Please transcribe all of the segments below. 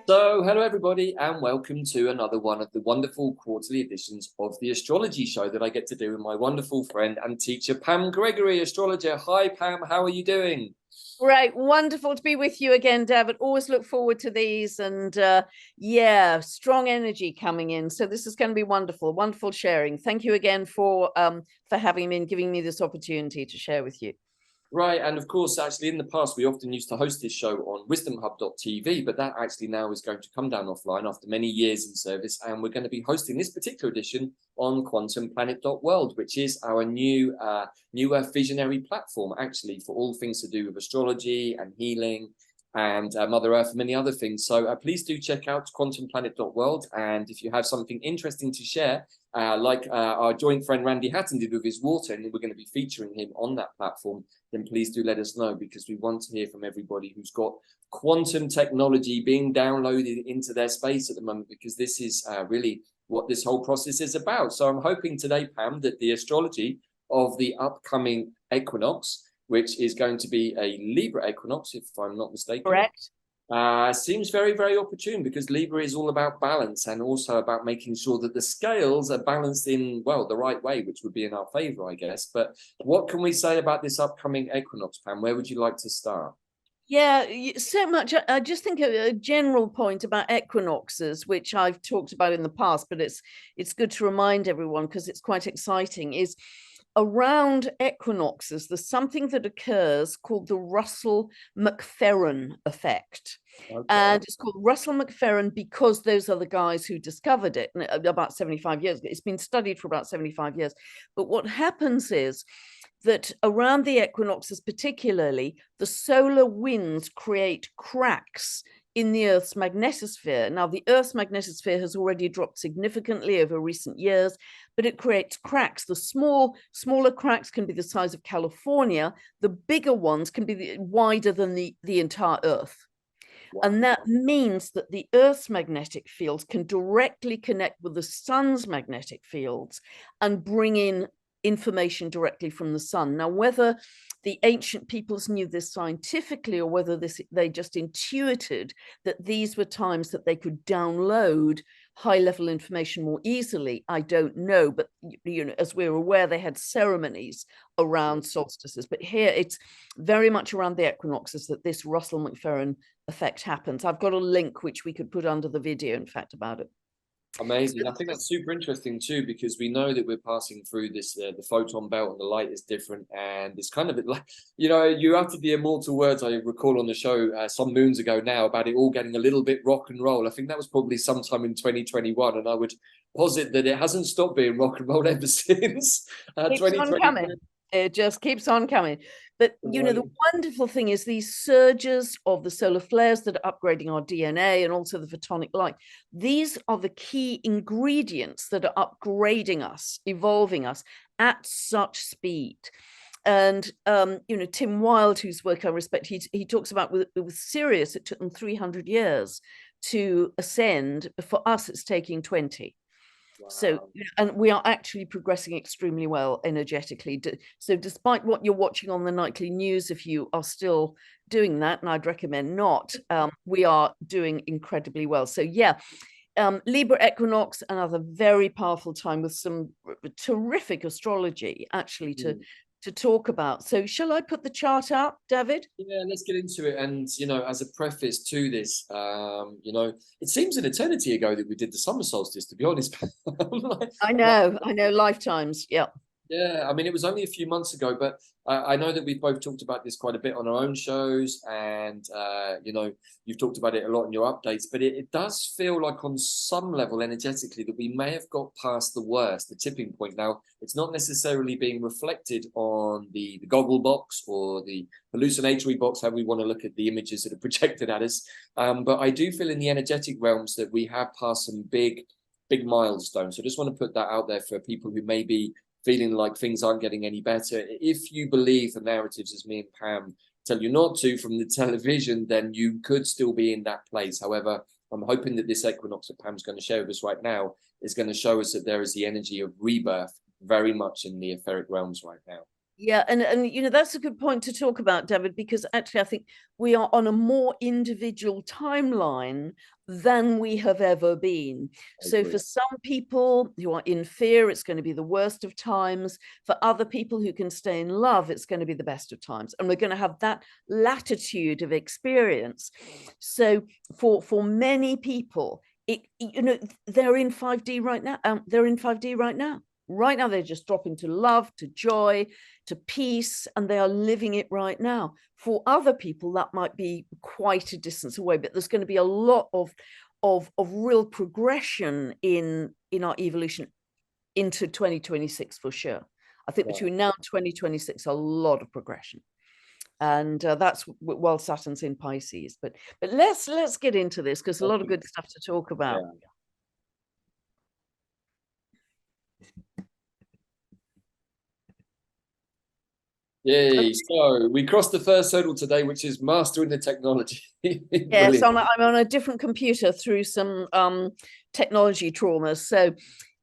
So, hello everybody, and welcome to another one of the wonderful quarterly editions of the astrology show that I get to do with my wonderful friend and teacher, Pam Gregory, astrologer. Hi, Pam, how are you doing? Right, wonderful to be with you again, David. Always look forward to these, and yeah, strong energy coming in. So this is going to be wonderful, wonderful sharing. Thank you again for having me and giving me this opportunity to share with you. Right, and of course, actually, in the past, we often used to host this show on wisdomhub.tv, but that actually now is going to come down offline after many years in service, and we're going to be hosting this particular edition on quantumplanet.world, which is our newer visionary platform, actually, for all things to do with astrology and healing and Mother Earth and many other things. So please do check out quantumplanet.world, and if you have something interesting to share, like our joint friend Randy Hatton did with his water, and we're going to be featuring him on that platform, then please do let us know, because we want to hear from everybody who's got quantum technology being downloaded into their space at the moment, because this is really what this whole process is about. So I'm hoping today, Pam, that the astrology of the upcoming equinox, which is going to be a Libra equinox, if I'm not mistaken. Correct. Seems very, very opportune, because Libra is all about balance and also about making sure that the scales are balanced in, well, the right way, which would be in our favor, I guess. But what can we say about this upcoming equinox, Pam? Where would you like to start? Yeah, so much. I just think a general point about equinoxes, which I've talked about in the past, but it's good to remind everyone because it's quite exciting, is around equinoxes, there's something that occurs called the Russell-McFerran effect. Okay. And it's called Russell-McFerran because those are the guys who discovered it about 75 years ago. It's been studied for about 75 years. But what happens is that around the equinoxes, particularly, the solar winds create cracks in the Earth's magnetosphere. Now, the Earth's magnetosphere has already dropped significantly over recent years, but it creates cracks. The smaller cracks can be the size of California. The bigger ones can be wider than the entire Earth. Wow. And that means that the Earth's magnetic fields can directly connect with the sun's magnetic fields and bring in information directly from the sun. Now, whether the ancient peoples knew this scientifically or whether they just intuited that these were times that they could download high-level information more easily, I don't know. But as we're aware, they had ceremonies around solstices. But here it's very much around the equinoxes that this Russell-McFerran effect happens. I've got a link which we could put under the video, in fact, about it. Amazing. I think that's super interesting too, because we know that we're passing through this, the photon belt, and the light is different. And it's kind of like, you uttered the immortal words, I recall on the show some moons ago now, about it all getting a little bit rock and roll. I think that was probably sometime in 2021. And I would posit that it hasn't stopped being rock and roll ever since. Keeps on coming. It just keeps on coming. But, the wonderful thing is these surges of the solar flares that are upgrading our DNA and also the photonic light. These are the key ingredients that are upgrading us, evolving us at such speed. And, Tim Wilde, whose work I respect, he talks about with Ceres, it took them 300 years to ascend. For us, it's taking 20. Wow. So, and we are actually progressing extremely well energetically. So despite what you're watching on the nightly news, if you are still doing that, and I'd recommend not, we are doing incredibly well. So yeah, Libra Equinox, another very powerful time with some terrific astrology actually to talk about. So shall I put the chart out, David? Yeah, let's get into it. And, as a preface to this, it seems an eternity ago that we did the summer solstice, to be honest. I know, lifetimes. Yeah. Yeah, I mean, it was only a few months ago, but I know that we've both talked about this quite a bit on our own shows, and, you've talked about it a lot in your updates, but it does feel like on some level energetically that we may have got past the worst, the tipping point. Now, it's not necessarily being reflected on the goggle box or the hallucinatory box, how we want to look at the images that are projected at us. But I do feel in the energetic realms that we have passed some big milestones. So I just want to put that out there for people who may be feeling like things aren't getting any better. If you believe the narratives, as me and Pam tell you not to, from the television, then you could still be in that place. However, I'm hoping that this equinox that Pam's going to share with us right now is going to show us that there is the energy of rebirth very much in the etheric realms right now. Yeah, and that's a good point to talk about, David, because actually I think we are on a more individual timeline than we have ever been. So for some people who are in fear, it's going to be the worst of times. For other people who can stay in love, it's going to be the best of times. And we're going to have that latitude of experience. So for many people, they're in 5D right now. They're in 5D right now. Right now, they just drop into love, to joy, to peace, and they are living it right now. For other people, that might be quite a distance away, but there's going to be a lot of real progression in our evolution into 2026 for sure. I think between now and 2026, a lot of progression. And that's while Saturn's in Pisces. But let's get into this, because a lot of good stuff to talk about. Yeah. Yay. So we crossed the first hurdle today, which is mastering the technology. Yes, I'm on a different computer through some technology traumas. So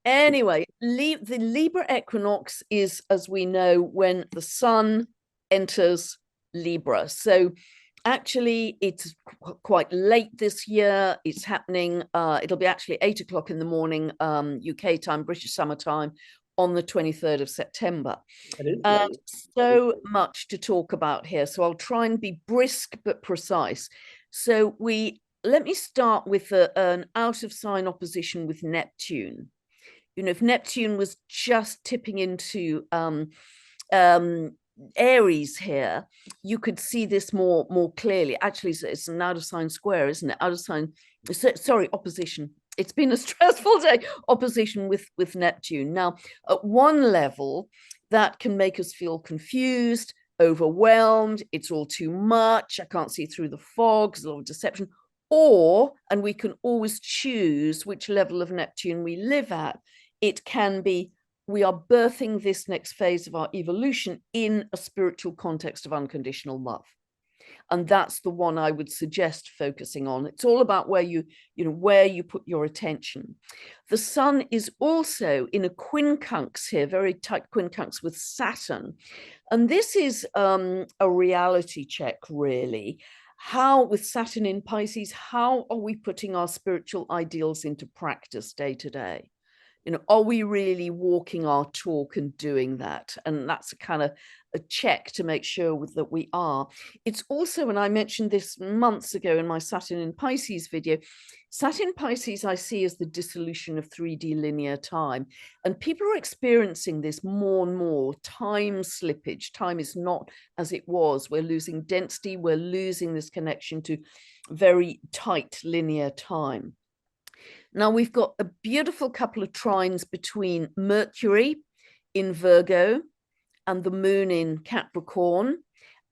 anyway, the Libra Equinox is, as we know, when the sun enters Libra. So actually, it's quite late this year. It's happening. It'll be actually 8 o'clock in the morning, UK time, British summer time, on the 23rd of September. So much to talk about here. So I'll try and be brisk but precise. So let me start with an out of sign opposition with Neptune. If Neptune was just tipping into Aries here, you could see this more clearly. Actually, it's an out of sign square, isn't it? Out of sign, sorry, opposition. It's been a stressful day. Opposition with Neptune. Now, at one level, that can make us feel confused, overwhelmed. It's all too much. I can't see through the fog. There's a lot of deception. And we can always choose which level of Neptune we live at. It can be, we are birthing this next phase of our evolution in a spiritual context of unconditional love. And that's the one I would suggest focusing on. It's all about where you put your attention. The sun is also in a quincunx here, very tight quincunx with Saturn. And this is a reality check, really. How, with Saturn in Pisces, how are we putting our spiritual ideals into practice day to day? Are we really walking our talk and doing that? And that's a kind of a check to make sure that we are. It's also, and I mentioned this months ago in my Saturn in Pisces video, Saturn in Pisces I see as the dissolution of 3D linear time. And people are experiencing this more and more. Time slippage. Time is not as it was. We're losing density. We're losing this connection to very tight linear time. Now, we've got a beautiful couple of trines between Mercury in Virgo and the moon in Capricorn.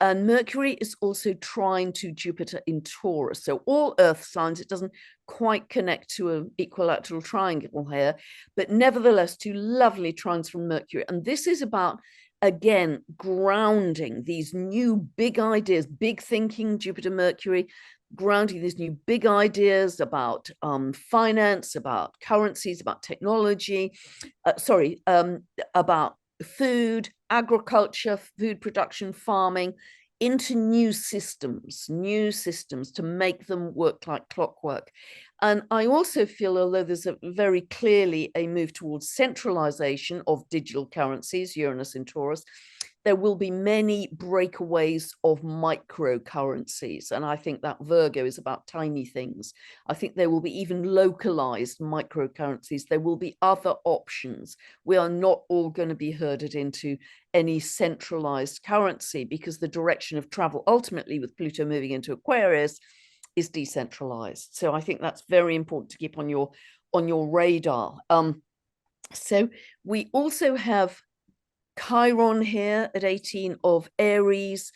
And Mercury is also trine to Jupiter in Taurus. So all earth signs, it doesn't quite connect to an equilateral triangle here, but nevertheless, two lovely trines from Mercury. And this is about, again, grounding these new big ideas, big thinking, Jupiter, Mercury, grounding these new big ideas about finance, about currencies, about technology, about food, agriculture, food production, farming, into new systems to make them work like clockwork. And I also feel, although there's very clearly a move towards centralization of digital currencies, Uranus in Taurus, there will be many breakaways of microcurrencies. And I think that Virgo is about tiny things. I think there will be even localized microcurrencies. There will be other options. We are not all going to be herded into any centralized currency, because the direction of travel ultimately with Pluto moving into Aquarius is decentralized. So I think that's very important to keep on your radar. So we also have Chiron here at 18 of Aries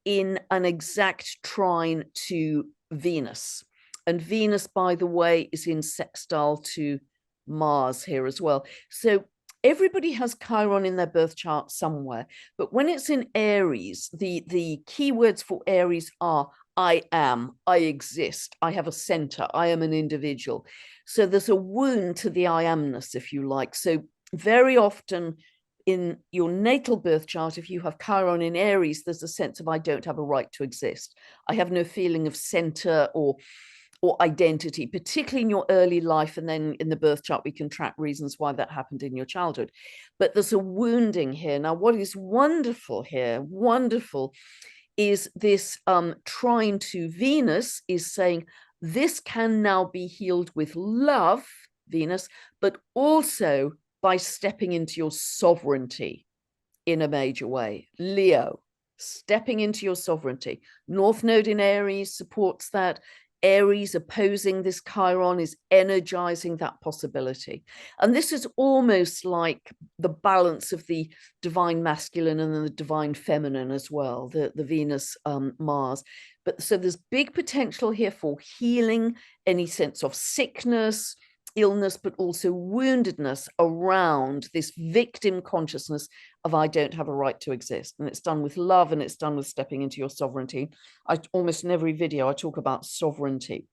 in an exact trine to Venus. And Venus, by the way, is in sextile to Mars here as well. So everybody has Chiron in their birth chart somewhere. But when it's in Aries, the keywords for Aries are I am, I exist, I have a center, I am an individual. So there's a wound to the I amness, if you like. So very often in your natal birth chart, if you have Chiron in Aries, there's a sense of I don't have a right to exist. I have no feeling of center, or or identity, particularly in your early life. And then in the birth chart, we can track reasons why that happened in your childhood. But there's a wounding here. Now, what is wonderful here, is this trine to Venus is saying this can now be healed with love, Venus, but also by stepping into your sovereignty in a major way. Leo, stepping into your sovereignty. North Node in Aries supports that. Aries opposing this Chiron is energizing that possibility. And this is almost like the balance of the divine masculine and the divine feminine as well, the Venus Mars. But so there's big potential here for healing any sense of sickness, illness, but also woundedness around this victim consciousness of I don't have a right to exist. And it's done with love, and it's done with stepping into your sovereignty. Almost in every video I talk about sovereignty.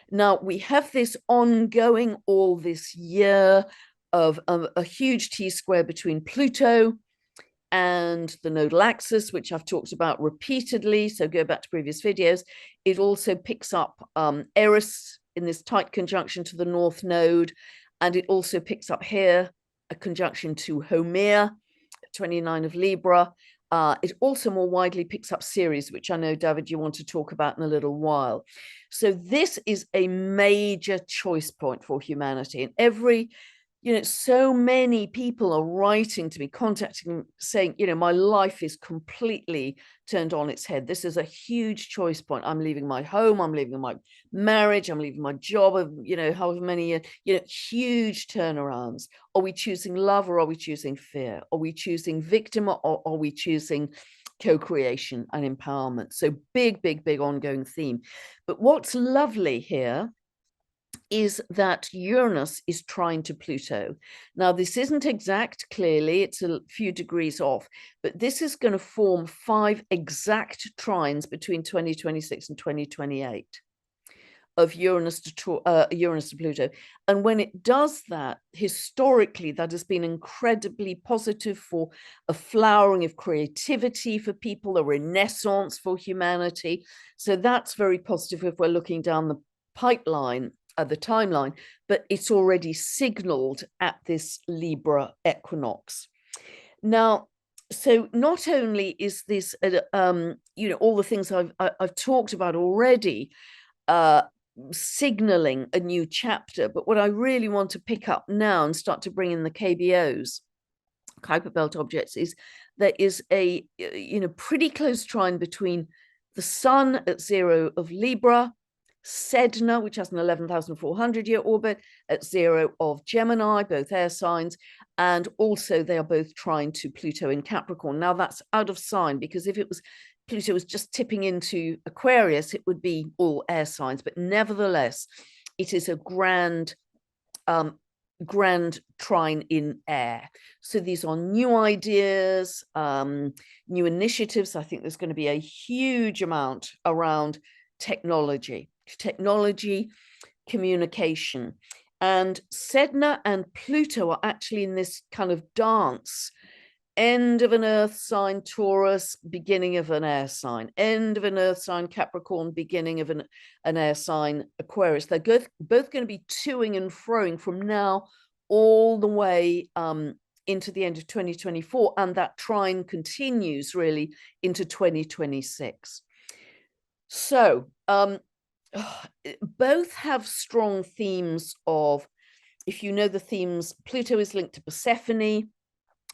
Now we have this ongoing all this year of a huge T-square between Pluto and the nodal axis, which I've talked about repeatedly, so go back to previous videos. It also picks up Eris in this tight conjunction to the North Node, and it also picks up here a conjunction to Haumea, 29 of Libra. It also more widely picks up Ceres, which I know, David, you want to talk about in a little while. So this is a major choice point for humanity. And every, so many people are writing to me, contacting me, saying, my life is completely turned on its head. This is a huge choice point. I'm leaving my home. I'm leaving my marriage. I'm leaving my job of, however many years, huge turnarounds. Are we choosing love, or are we choosing fear? Are we choosing victim, or are we choosing co-creation and empowerment? So big, big, big ongoing theme. But what's lovely here is that Uranus is trine to Pluto. Now, this isn't exact, clearly, it's a few degrees off, but this is going to form 5 exact trines between 2026 and 2028 of Uranus to Pluto. And when it does that, historically, that has been incredibly positive for a flowering of creativity for people, a renaissance for humanity. So that's very positive if we're looking down the pipeline, the timeline, but it's already signaled at this Libra equinox. Now, so not only is this, all the things I've talked about already, signaling a new chapter, but what I really want to pick up now and start to bring in the KBOs, Kuiper Belt objects, is there is a, pretty close trine between the Sun at 0 of Libra, Sedna, which has an 11,400-year orbit, at 0 of Gemini, both air signs, and also they are both trine to Pluto in Capricorn. Now that's out of sign, because if it was Pluto was just tipping into Aquarius, it would be all air signs, but nevertheless, it is a grand trine in air. So these are new ideas, new initiatives. I think there's going to be a huge amount around technology, communication. And Sedna and Pluto are actually in this kind of dance. End of an earth sign, Taurus, beginning of an air sign. End of an earth sign, Capricorn, beginning of an air sign, Aquarius. They're both going to be toing and froing from now all the way into the end of 2024. And that trine continues really into 2026. So both have strong themes of, if you know the themes, Pluto is linked to Persephone,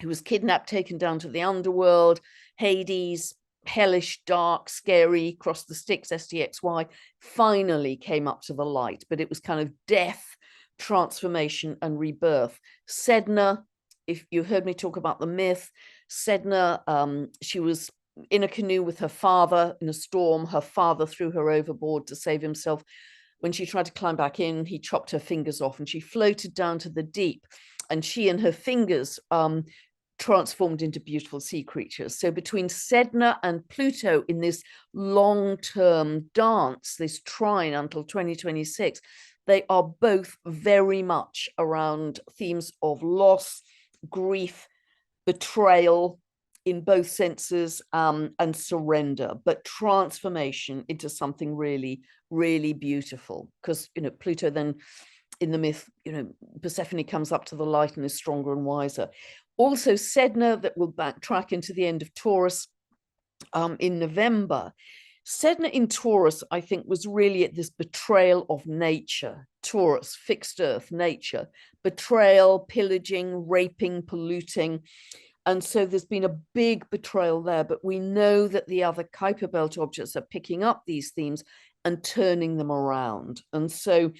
who was kidnapped, taken down to the underworld. Hades, hellish, dark, scary, cross the sticks, STXY, finally came up to the light, but it was kind of death, transformation, and rebirth. Sedna, if you heard me talk about the myth, Sedna, she was in a canoe with her father in a storm. Her father threw her overboard to save himself. When she tried to climb back in, he chopped her fingers off and she floated down to the deep. And she and her fingers transformed into beautiful sea creatures. So between Sedna and Pluto in this long-term dance, this trine until 2026, they are both very much around themes of loss, grief, betrayal, in both senses, and surrender, but transformation into something really, really beautiful. Because, you know, Pluto then in the myth, you know, Persephone comes up to the light and is stronger and wiser. Also, Sedna, that will backtrack into the end of Taurus in November. Sedna in Taurus, I think, was really at this betrayal of nature. Taurus, fixed earth, nature, betrayal, pillaging, raping, polluting. And so there's been a big betrayal there, but we know that the other Kuiper belt objects are picking up these themes and turning them around. And so,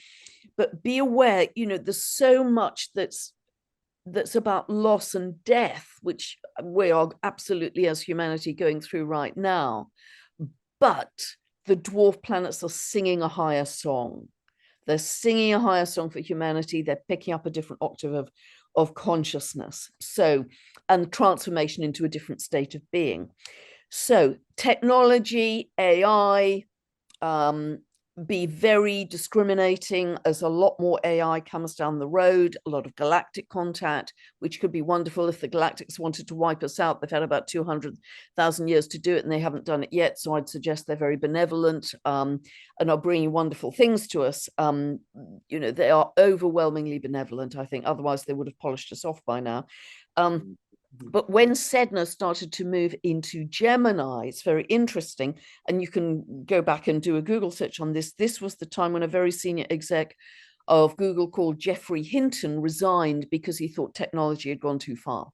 but be aware, you know, there's so much that's about loss and death, which we are absolutely, as humanity, going through right now. But the dwarf planets are singing a higher song. They're singing a higher song for humanity. They're picking up a different octave of consciousness. So, and transformation into a different state of being. So technology, AI, be very discriminating, as a lot more AI comes down the road, a lot of galactic contact, which could be wonderful. If the galactics wanted to wipe us out, they've had about 200,000 years to do it, and they haven't done it yet. So I'd suggest they're very benevolent, and are bringing wonderful things to us. You know, they are overwhelmingly benevolent, I think. Otherwise, they would have polished us off by now. But when Sedna started to move into Gemini, it's very interesting, and you can go back and do a Google search on this. This was the time when a very senior exec of Google called Geoffrey Hinton resigned because he thought technology had gone too far.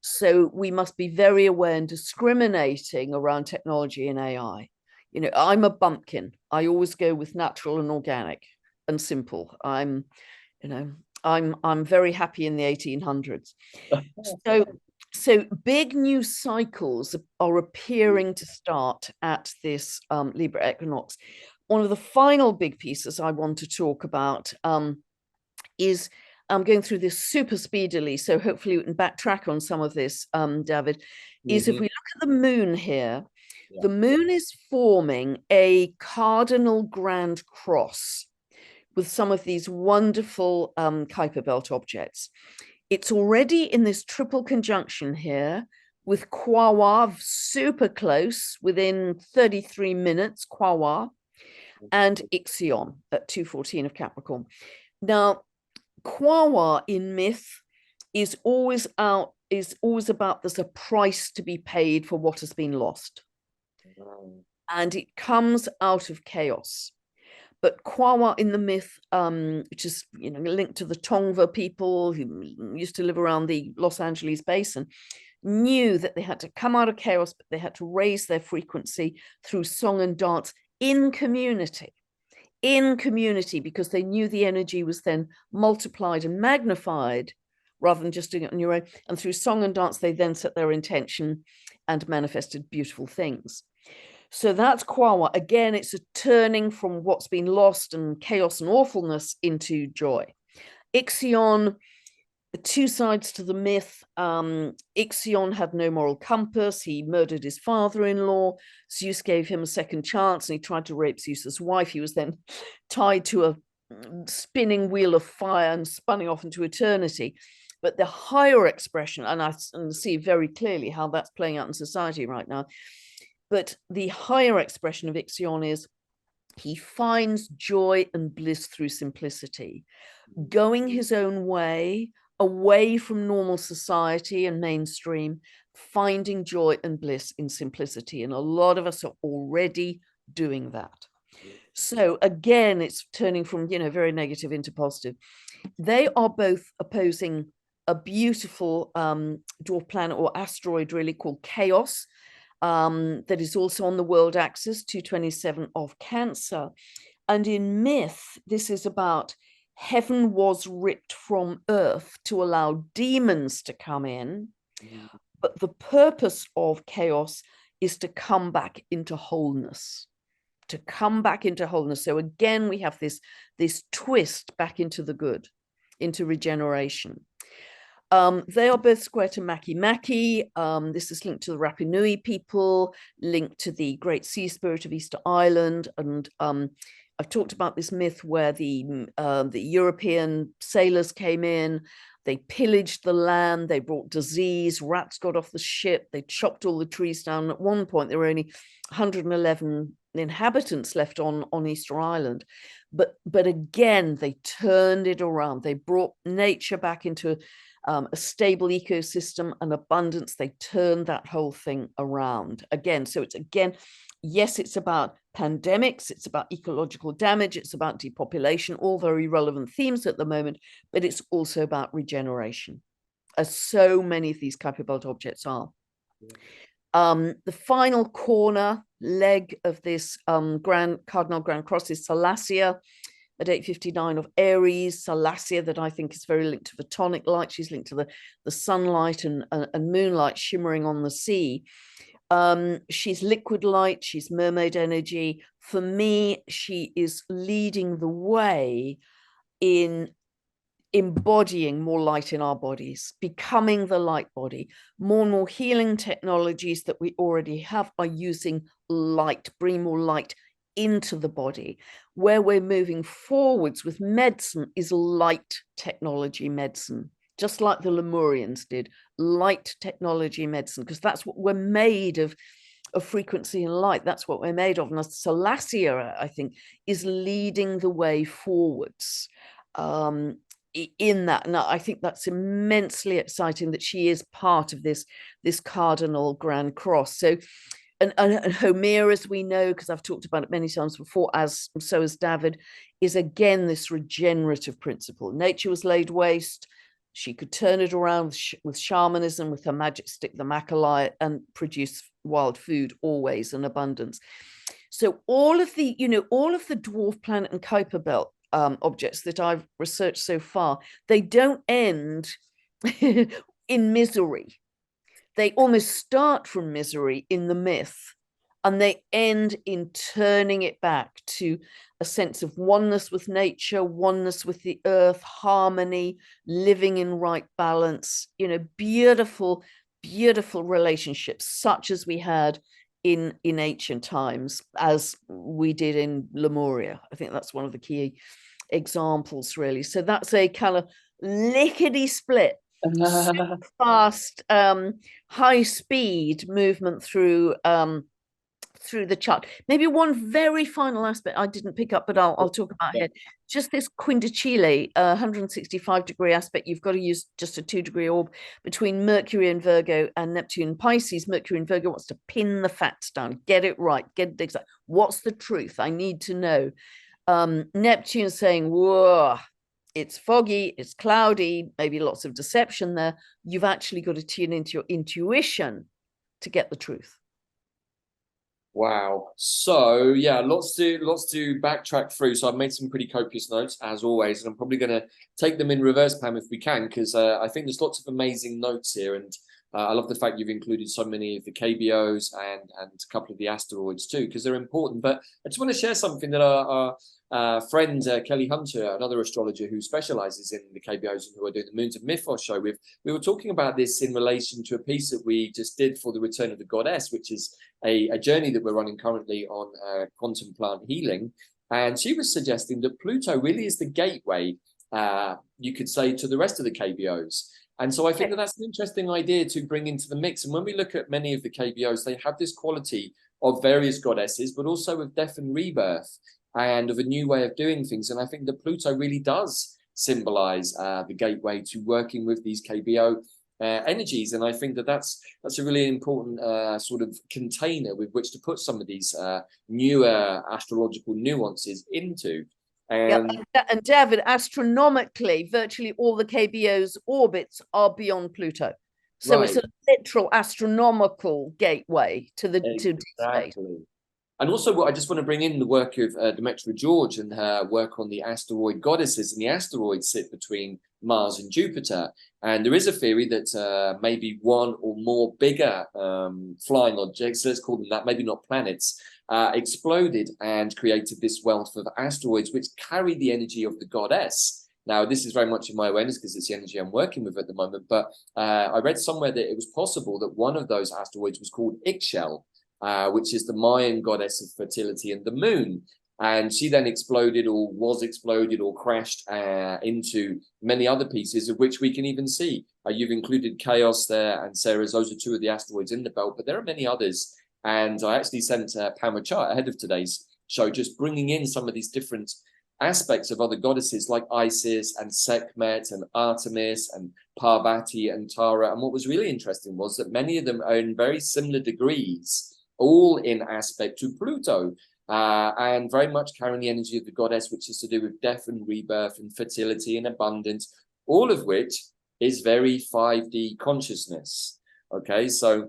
So we must be very aware and discriminating around technology and AI. You know, I'm a bumpkin. I always go with natural and organic and simple. I'm very happy in the 1800s. So big new cycles are appearing to start at this Libra Equinox. One of the final big pieces I want to talk about is, I'm going through this super speedily, so hopefully we can backtrack on some of this, David, is if we look at the moon here, the moon is forming a cardinal grand cross with some of these wonderful Kuiper belt objects. It's already in this triple conjunction here with Quawa, super close, within 33 minutes, Quawa, and Ixion at 2:14 of Capricorn. Now, Quawa in myth is always about there's a price to be paid for what has been lost. And it comes out of chaos. But Quawa in the myth, which is, you know, linked to the Tongva people who used to live around the Los Angeles basin, knew that they had to come out of chaos, but they had to raise their frequency through song and dance in community, because they knew the energy was then multiplied and magnified rather than just doing it on your own. And through song and dance, they then set their intention and manifested beautiful things. So that's Quawa. Again, it's a turning from what's been lost and chaos and awfulness into joy. Ixion, the two sides to the myth. Ixion had no moral compass. He murdered his father-in-law. Zeus gave him a second chance, and he tried to rape Zeus's wife. He was then tied to a spinning wheel of fire and spinning off into eternity. But the higher expression, and I see very clearly how that's playing out in society right now, but the higher expression of Ixion is he finds joy and bliss through simplicity, going his own way, away from normal society and mainstream, finding joy and bliss in simplicity. And a lot of us are already doing that. So again, it's turning from, you know, very negative into positive. They are both opposing a beautiful dwarf planet or asteroid really called Chaos, that is also on the world axis, 227 of Cancer. And in myth, this is about heaven was ripped from earth to allow demons to come in. But the purpose of chaos is to come back into wholeness, So again, we have this twist back into the good, into regeneration. They are both square to Makemake. This is linked to the Rapa Nui people, linked to the great sea spirit of Easter Island, and I've talked about this myth where the European sailors came in, they pillaged the land, they brought disease, rats got off the ship, they chopped all the trees down. At one point, there were only 111 inhabitants left on Easter Island. But again, they turned it around. They brought nature back into a stable ecosystem and abundance. They turned that whole thing around again. So it's again, yes, it's about pandemics, it's about ecological damage, it's about depopulation, all very relevant themes at the moment, but it's also about regeneration, as so many of these Kuiper belt objects are. The final corner leg of this Cardinal Grand Cross is Salacia at 8:59 of Eres. Salacia, that I think is very linked to photonic light. She's linked to the sunlight and moonlight shimmering on the sea. She's liquid light, she's mermaid energy. For me, she is leading the way in embodying more light in our bodies, becoming the light body. More and more healing technologies that we already have are using light, bring more light into the body. Where we're moving forwards with medicine is light technology medicine, just like the Lemurians did, light technology medicine, because that's what we're made of frequency and light. That's what we're made of. And Salacia, I think, is leading the way forwards in that. And I think that's immensely exciting that she is part of this Cardinal Grand Cross. So, and Haumea, as we know, because I've talked about it many times before, so as Davyd, is again this regenerative principle. Nature was laid waste. She could turn it around with shamanism, with her magic stick, the macalai, and produce wild food always in abundance. So all of the dwarf planet and Kuiper belt objects that I've researched so far, they don't end in misery. They almost start from misery in the myth, and they end in turning it back to a sense of oneness with nature, oneness with the earth, harmony, living in right balance, beautiful, beautiful relationships, such as we had in ancient times, as we did in Lemuria. I think that's one of the key examples, really. So that's a kind of lickety split, fast, high speed movement through the chart. Maybe one very final aspect I didn't pick up, but I'll talk about here. Just this quindicile, 165-degree aspect. You've got to use just a 2-degree orb between Mercury in Virgo and Neptune in Pisces. Mercury in Virgo wants to pin the facts down, get it right, get it exact. What's the truth? I need to know. Neptune saying, whoa, it's foggy, it's cloudy, maybe lots of deception there. You've actually got to tune into your intuition to get the truth. Wow. So yeah, lots to backtrack through. So I've made some pretty copious notes as always, and I'm probably going to take them in reverse, Pam, if we can, because I think there's lots of amazing notes here, and I love the fact you've included so many of the KBOs and a couple of the asteroids too, because they're important. But I just want to share something that our friend Kelly Hunter, another astrologer who specializes in the KBOs and who are doing the Moons of Mythos show with, we were talking about this in relation to a piece that we just did for the Return of the Goddess, which is a journey that we're running currently on quantum plant healing. And she was suggesting that Pluto really is the gateway, you could say, to the rest of the KBOs. And so I think that that's an interesting idea to bring into the mix. And when we look at many of the KBOs, they have this quality of various goddesses, but also of death and rebirth and of a new way of doing things. And I think that Pluto really does symbolize the gateway to working with these KBO energies. And I think that that's a really important sort of container with which to put some of these newer astrological nuances into. And Davyd, astronomically, virtually all the KBO's orbits are beyond Pluto. So it's a literal astronomical gateway to the to space. And also, I just want to bring in the work of Demetra George and her work on the asteroid goddesses. And the asteroids sit between Mars and Jupiter. And there is a theory that maybe one or more bigger flying objects, let's call them that, maybe not planets, exploded and created this wealth of asteroids, which carry the energy of the goddess. Now, this is very much in my awareness because it's the energy I'm working with at the moment. But I read somewhere that it was possible that one of those asteroids was called Ixchel, which is the Mayan goddess of fertility and the moon. And she then exploded or was exploded or crashed into many other pieces, of which we can even see. You've included Chaos there and Ceres. Those are two of the asteroids in the belt, but there are many others. And I actually sent Pam a chart ahead of today's show, just bringing in some of these different aspects of other goddesses like Isis and Sekhmet and Artemis and Parvati and Tara. And what was really interesting was that many of them are in very similar degrees, all in aspect to Pluto. And very much carrying the energy of the goddess, which is to do with death and rebirth and fertility and abundance, all of which is very 5D consciousness. Okay, so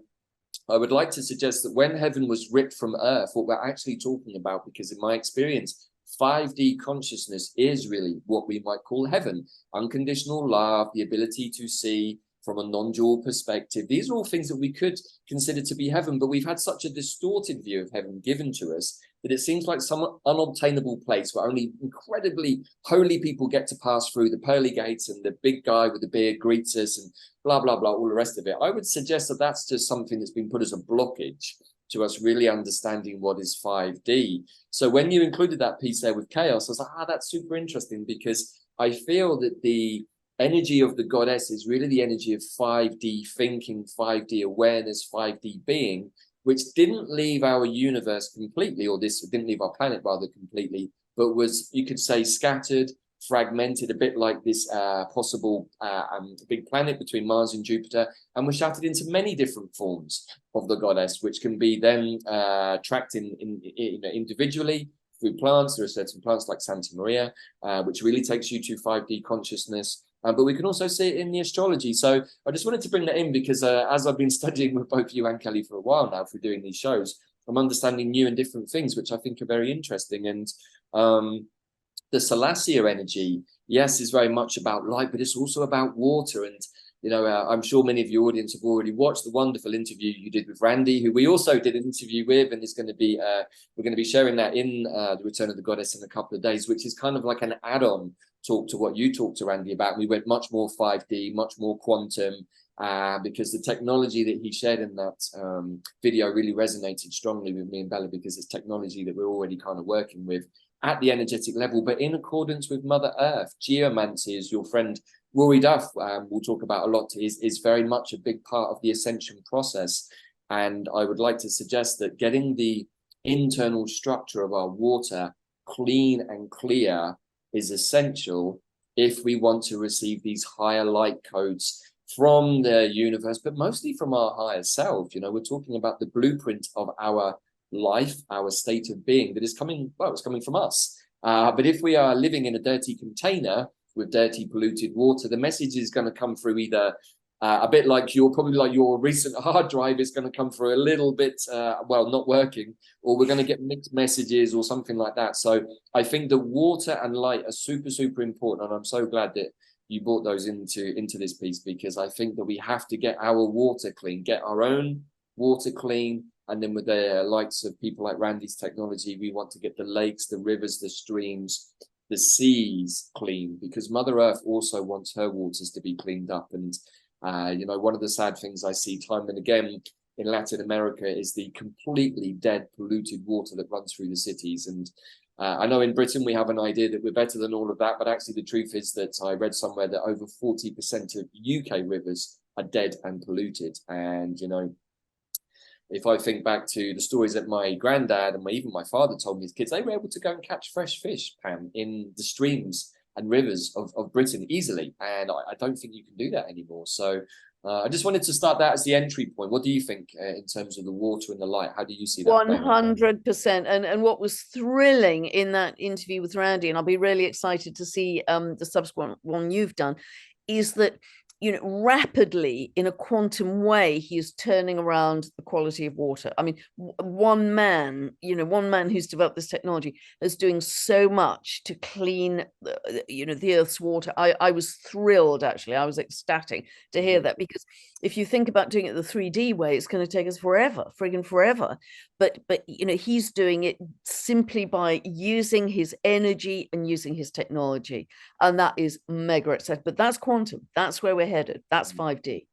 I would like to suggest that when heaven was ripped from earth, what we're actually talking about, because in my experience, 5D consciousness is really what we might call heaven. Unconditional love, the ability to see from a non-dual perspective. These are all things that we could consider to be heaven, but we've had such a distorted view of heaven given to us that it seems like some unobtainable place where only incredibly holy people get to pass through the pearly gates, and the big guy with the beard greets us and blah, blah, blah, all the rest of it. I would suggest that that's just something that's been put as a blockage to us really understanding what is 5D. So when you included that piece there with Chaos, I was like, that's super interesting, because I feel that the energy of the goddess is really the energy of 5D thinking, 5D awareness, 5D being, which didn't leave our universe completely, or this didn't leave our planet rather completely, but was, you could say, scattered, fragmented, a bit like this possible big planet between Mars and Jupiter, and was shattered into many different forms of the goddess, which can be then tracked in individually through plants. There are certain plants like Santa Maria, which really takes you to 5D consciousness. But we can also see it in the astrology. So I just wanted to bring that in because as I've been studying with both you and Kelly for a while now through doing these shows, I'm understanding new and different things, which I think are very interesting. And the Salacia energy, yes, is very much about light, but it's also about water. And, you know, I'm sure many of your audience have already watched the wonderful interview you did with Randy, who we also did an interview with, and is going to be, we're going to be sharing that in the Return of the Goddess in a couple of days, which is kind of like an add-on talk to what you talked to Randy about. We went much more 5D, much more quantum, because the technology that he shared in that video really resonated strongly with me and Bella, because it's technology that we're already kind of working with at the energetic level, but in accordance with Mother Earth. Geomancy, as your friend Rory Duff will talk about a lot, is very much a big part of the ascension process. And I would like to suggest that getting the internal structure of our water clean and clear is essential if we want to receive these higher light codes from the universe, but mostly from our higher self. You know, we're talking about the blueprint of our life, our state of being that is coming, well, it's coming from us. But if we are living in a dirty container with dirty, polluted water, the message is going to come through either a bit like your recent hard drive is going to come through a little bit, well, not working, or we're going to get mixed messages or something like that. So I think the water and light are super, super important. And I'm so glad that you brought those into this piece, because I think that we have to get our water clean, get our own water clean. And then with the likes of people like Randy's technology, we want to get the lakes, the rivers, the streams, the seas clean, because Mother Earth also wants her waters to be cleaned up. And, you know, one of the sad things I see time and again in Latin America is the completely dead, polluted water that runs through the cities. And I know in Britain we have an idea that we're better than all of that, but actually the truth is that I read somewhere that over 40% of UK rivers are dead and polluted. And, you know, if I think back to the stories that my granddad and even my father told me as kids, they were able to go and catch fresh fish, Pam, in the streams and rivers of Britain easily. And I don't think you can do that anymore. So I just wanted to start that as the entry point. What do you think in terms of the water and the light? How do you see that? 100%. And what was thrilling in that interview with Randy, and I'll be really excited to see the subsequent one you've done, is that, you know, rapidly in a quantum way, he is turning around the quality of water. I mean, one man who's developed this technology is doing so much to clean, the Earth's water. I was thrilled, actually. I was ecstatic to hear that, because if you think about doing it the 3D way, it's going to take us friggin' forever. But you know, he's doing it simply by using his energy and using his technology. And that is mega exciting. But that's quantum. That's where we're headed. That's 5D.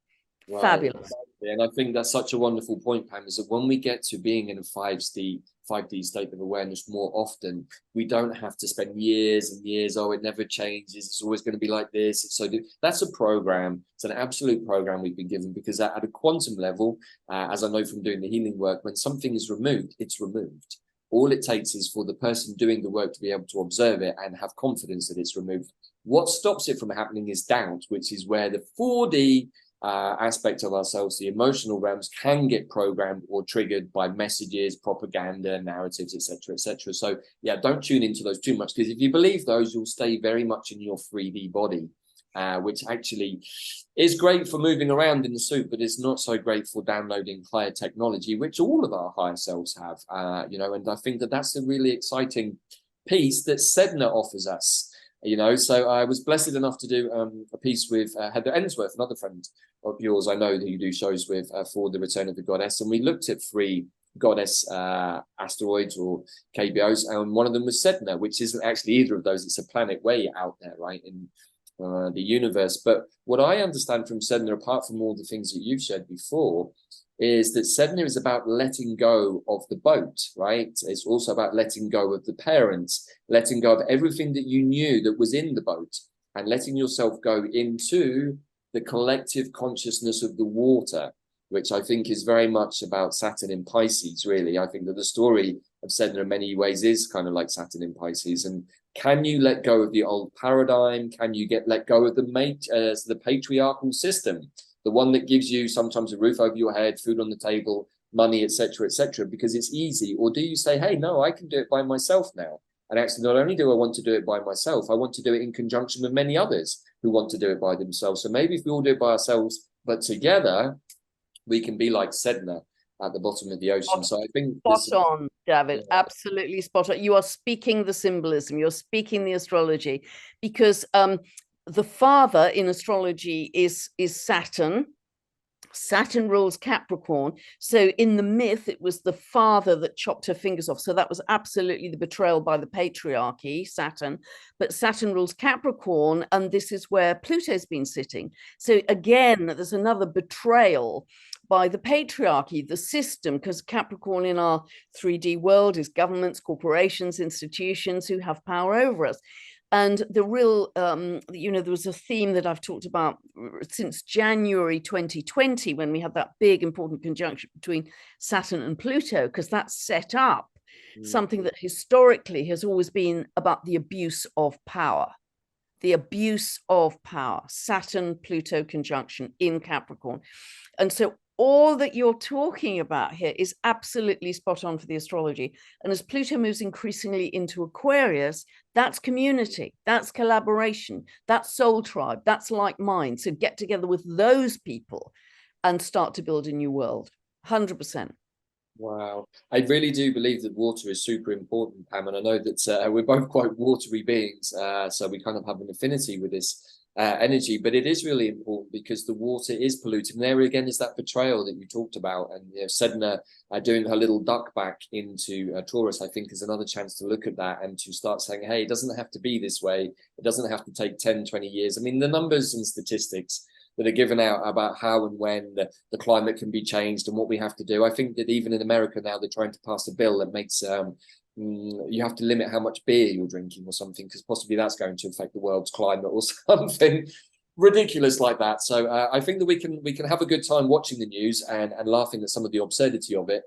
Right. Fabulous. Exactly. And I think that's such a wonderful point, Pam, is that when we get to being in a 5D state of awareness more often, we don't have to spend years and years, oh, it never changes, it's always going to be like this. So that's a program. It's an absolute program we've been given, because at a quantum level, as I know from doing the healing work, when something is removed, it's removed. All it takes is for the person doing the work to be able to observe it and have confidence that it's removed. What stops it from happening is doubt, which is where the 4D aspect of ourselves, the emotional realms, can get programmed or triggered by messages, propaganda, narratives, etc., etc. So yeah, don't tune into those too much, because if you believe those, you'll stay very much in your 3D body, which actually is great for moving around in the suit, but it's not so great for downloading higher technology, which all of our higher selves have. And I think that that's the really exciting piece that Sedna offers us. So I was blessed enough to do a piece with Heather Ensworth, another friend of yours I know that you do shows with, for the Return of the Goddess. And we looked at 3 goddess asteroids or KBOs, and one of them was Sedna, which isn't actually either of those. It's a planet way out there, right, in the universe. But what I understand from Sedna, apart from all the things that you've shared before, is that Sedna is about letting go of the boat, right? It's also about letting go of the parents, letting go of everything that you knew that was in the boat, and letting yourself go into the collective consciousness of the water, which I think is very much about Saturn in Pisces, really. I think that the story of Sedna in many ways is kind of like Saturn in Pisces. And can you let go of the old paradigm? Can you let go of the patriarchal system? The one that gives you sometimes a roof over your head, food on the table, money, etc., because it's easy? Or do you say, hey, no, I can do it by myself now? And actually, not only do I want to do it by myself, I want to do it in conjunction with many others who want to do it by themselves. So maybe if we all do it by ourselves, but together, we can be like Sedna at the bottom of the ocean. So I think spot on, Davyd. Yeah. Absolutely spot on. You are speaking the symbolism. You're speaking the astrology, because the father in astrology is Saturn. Saturn rules Capricorn. So in the myth, it was the father that chopped her fingers off. So that was absolutely the betrayal by the patriarchy, Saturn. But Saturn rules Capricorn, and this is where Pluto's been sitting. So again, there's another betrayal by the patriarchy, the system, because Capricorn in our 3D world is governments, corporations, institutions who have power over us. And the real, there was a theme that I've talked about since January 2020, when we had that big important conjunction between Saturn and Pluto, because that set up something that historically has always been about the abuse of power. The abuse of power, Saturn-Pluto conjunction in Capricorn. And so all that you're talking about here is absolutely spot on for the astrology. And as Pluto moves increasingly into Aquarius, that's community, that's collaboration, that's soul tribe, that's like mind. So get together with those people and start to build a new world. 100%. Wow. I really do believe that water is super important, Pam, and I know that we're both quite watery beings, so we kind of have an affinity with this energy, but it is really important because the water is polluted. And there again is that betrayal that you talked about, and Sedna doing her little duck back into Taurus, I think, is another chance to look at that and to start saying, hey, it doesn't have to be this way. It doesn't have to take 10, 20 years. I mean, the numbers and statistics that are given out about how and when the climate can be changed and what we have to do. I think that even in America now, they're trying to pass a bill that makes you have to limit how much beer you're drinking or something, because possibly that's going to affect the world's climate or something ridiculous like that. So I think that we can have a good time watching the news and laughing at some of the absurdity of it,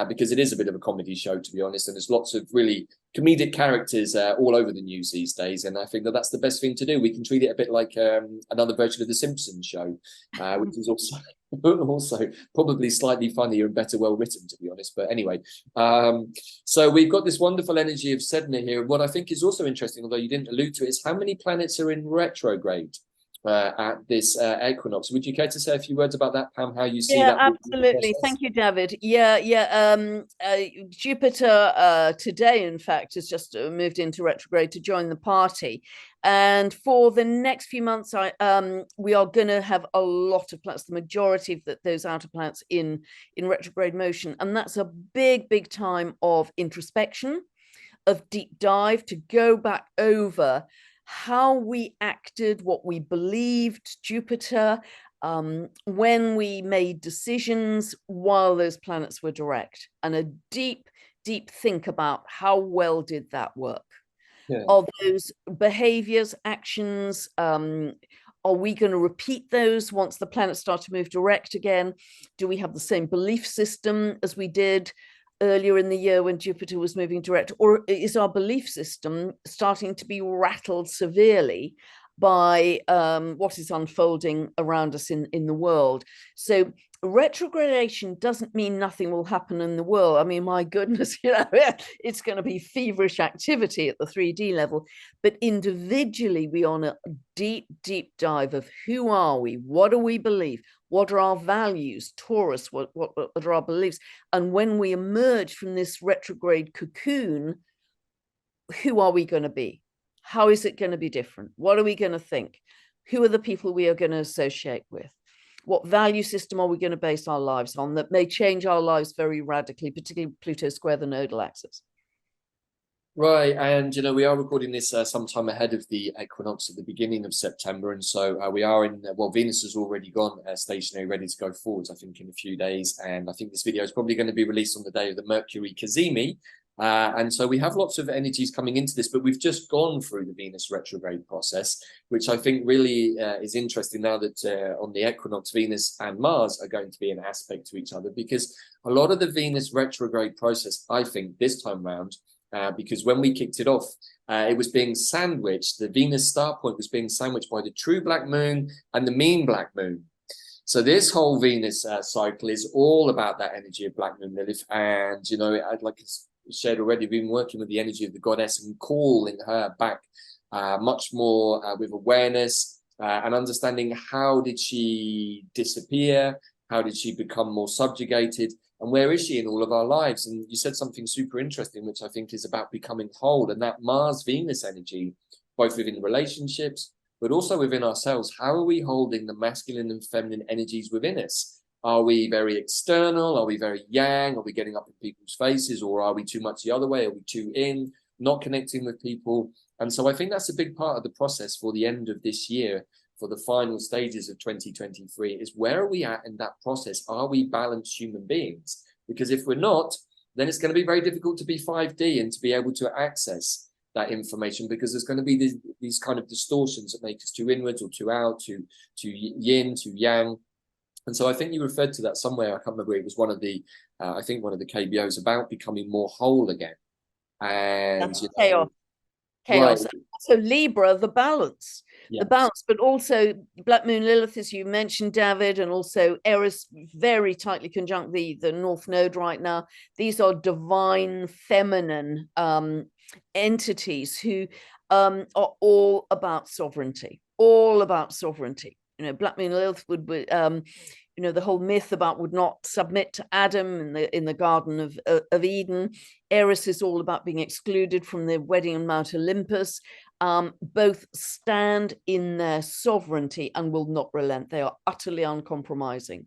because it is a bit of a comedy show, to be honest, and there's lots of really comedic characters all over the news these days, and I think that that's the best thing to do. We can treat it a bit like another version of the Simpsons show, which is also probably slightly funnier and better well written, to be honest. But anyway, so we've got this wonderful energy of Sedna here. What I think is also interesting, although you didn't allude to it, is how many planets are in retrograde at this equinox. Would you care to say a few words about that, Pam, how you see that? Absolutely. Thank you, Davyd. Jupiter today, in fact, has just moved into retrograde to join the party. And for the next few months, we are going to have a lot of planets, the majority of those outer planets in retrograde motion. And that's a big, big time of introspection, of deep dive, to go back over how we acted, what we believed, Jupiter, when we made decisions while those planets were direct, and a deep think about how well did that work. Yeah. Are those behaviors, actions, are we going to repeat those once the planets start to move direct again? Do we have the same belief system as we did earlier in the year when Jupiter was moving direct? Or is our belief system starting to be rattled severely by what is unfolding around us in the world? So retrogradation doesn't mean nothing will happen in the world. I mean, my goodness, it's going to be feverish activity at the 3D level, but individually we on a deep dive of who are we, what do we believe, what are our values, Taurus, what are our beliefs, and when we emerge from this retrograde cocoon, who are we going to be? How is it going to be different? What are we going to think? Who are the people we are going to associate with? What value system are we going to base our lives on that may change our lives very radically, particularly Pluto square the nodal axis? Right, and we are recording this sometime ahead of the equinox at the beginning of September, and so we are in, well, Venus has already gone stationary, ready to go forwards, I think, in a few days, and I think this video is probably going to be released on the day of the Mercury Cazimi, and so we have lots of energies coming into this, but we've just gone through the Venus retrograde process, which I think really is interesting now that on the equinox, Venus and Mars are going to be an aspect to each other, because a lot of the Venus retrograde process, I think, this time round, because when we kicked it off, it was being sandwiched. The Venus star point was being sandwiched by the true black moon and the mean black moon. So this whole Venus cycle is all about that energy of black moon Lilith. And, I'd like to shared already, we've been working with the energy of the goddess and calling her back much more with awareness and understanding how did she disappear, how did she become more subjugated, and where is she in all of our lives? And you said something super interesting, which I think is about becoming whole, and that Mars-Venus energy, both within relationships, but also within ourselves. How are we holding the masculine and feminine energies within us? Are we very external? Are we very yang? Are we getting up in people's faces? Or are we too much the other way? Are we too in, not connecting with people? And so I think that's a big part of the process for the end of this year, for the final stages of 2023, is where are we at in that process? Are we balanced human beings? Because if we're not, then it's going to be very difficult to be 5D and to be able to access that information, because there's going to be these kind of distortions that make us too inwards or too out, too yin, too yang. And so I think you referred to that somewhere. I can't remember. It was one of the, I think one of the KBOs about becoming more whole again. And chaos. Right. So Libra, the balance, the balance, but also Black Moon Lilith, as you mentioned, David, and also Eris, very tightly conjunct the North Node right now. These are divine feminine entities who are all about sovereignty, Black Moon Lilith would be, the whole myth about would not submit to Adam in the Garden of Eden. Eris is all about being excluded from the wedding on Mount Olympus. Both stand in their sovereignty and will not relent. They are utterly uncompromising.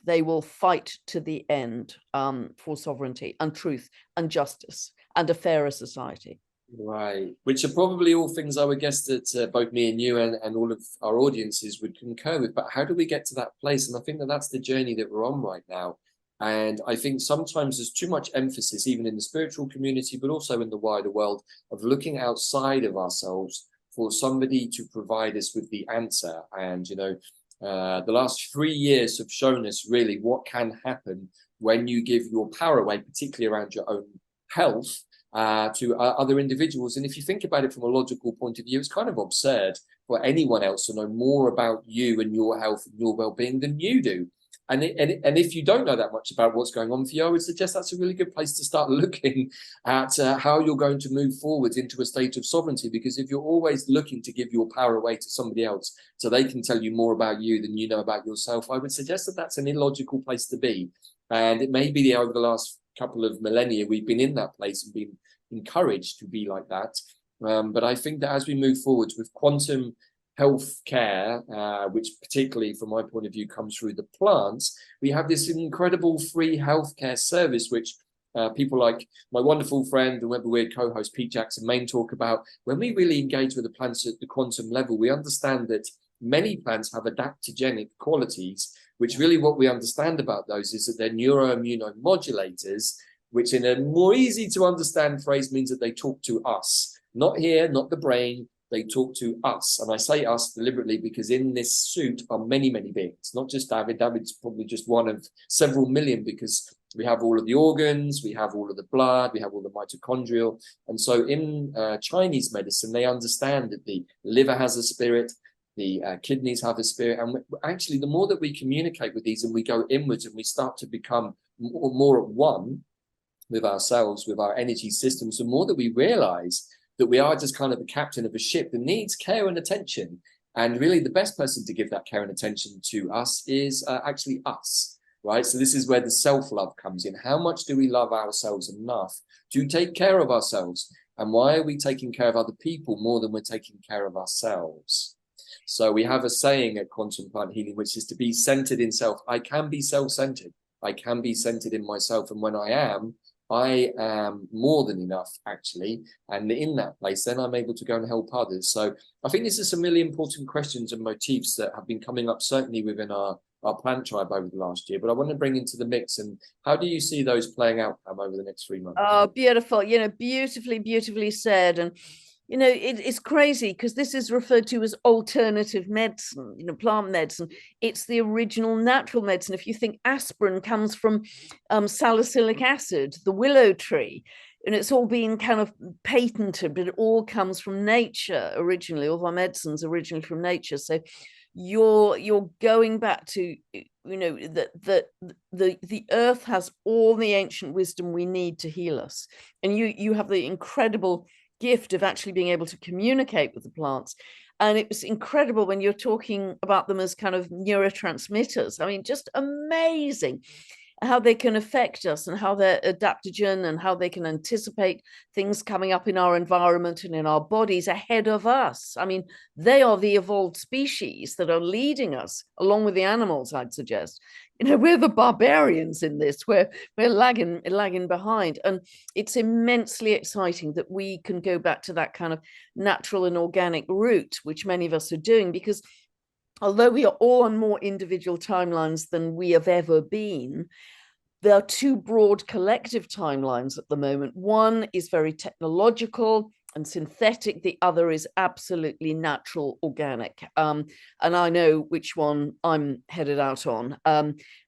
They will fight to the end for sovereignty and truth and justice and a fairer society. Right, which are probably all things I would guess that both me and you and all of our audiences would concur with. But how do we get to that place? And I think that that's the journey that we're on right now. And I think sometimes there's too much emphasis, even in the spiritual community, but also in the wider world, of looking outside of ourselves for somebody to provide us with the answer. And, the last 3 years have shown us really what can happen when you give your power away, particularly around your own health, to other individuals. And if you think about it from a logical point of view, it's kind of absurd for anyone else to know more about you and your health and your well-being than you do. And if you don't know that much about what's going on for you, I would suggest that's a really good place to start looking at how you're going to move forward into a state of sovereignty. Because if you're always looking to give your power away to somebody else so they can tell you more about you than you know about yourself, I would suggest that that's an illogical place to be. And it may be over the last couple of millennia we've been in that place and been encouraged to be like that. But I think that as we move forward with quantum health care, which particularly from my point of view comes through the plants, we have this incredible free healthcare service, which people like my wonderful friend and Web Weird co-host Pete Jackson Main talk about. When we really engage with the plants at the quantum level, we understand that many plants have adaptogenic qualities, which really what we understand about those is that they're neuroimmunomodulators, which in a more easy to understand phrase means that they talk to us, not here, not the brain. They talk to us. And I say us deliberately because in this suit are many, many beings, not just Davyd. David's probably just one of several million, because we have all of the organs, we have all of the blood, we have all the mitochondrial. And so in Chinese medicine, they understand that the liver has a spirit, the kidneys have a spirit. And actually, the more that we communicate with these and we go inwards and we start to become more at one with ourselves, with our energy systems, the more that we realize that we are just kind of the captain of a ship that needs care and attention. And really the best person to give that care and attention to us is actually us, right? So this is where the self-love comes in. How much do we love ourselves enough to take care of ourselves? And why are we taking care of other people more than we're taking care of ourselves? So we have a saying at Quantum Plant Healing, which is to be centered in self. I can be self-centered. I can be centered in myself. And when I am more than enough, actually. And in that place, then I'm able to go and help others. So I think this is some really important questions and motifs that have been coming up, certainly within our plant tribe over the last year. But I want to bring into the mix. And how do you see those playing out, Pam, over the next 3 months? Oh, beautiful. Beautifully said. And it's crazy because this is referred to as alternative medicine, plant medicine. It's the original natural medicine. If you think aspirin comes from salicylic acid, the willow tree, and it's all been kind of patented, but it all comes from nature originally. All of our medicines originally from nature. So you're going back to, that the earth has all the ancient wisdom we need to heal us. And you have the incredible gift of actually being able to communicate with the plants. And it was incredible when you're talking about them as kind of neurotransmitters. I mean, just amazing how they can affect us and how they're adaptogen and how they can anticipate things coming up in our environment and in our bodies ahead of us. I mean, they are the evolved species that are leading us along with the animals, I'd suggest. We're the barbarians in this. We're lagging behind. And it's immensely exciting that we can go back to that kind of natural and organic route, which many of us are doing, because although we are all on more individual timelines than we have ever been, there are two broad collective timelines at the moment. One is very technological and synthetic. The other is absolutely natural, organic. And I know which one I'm headed out on.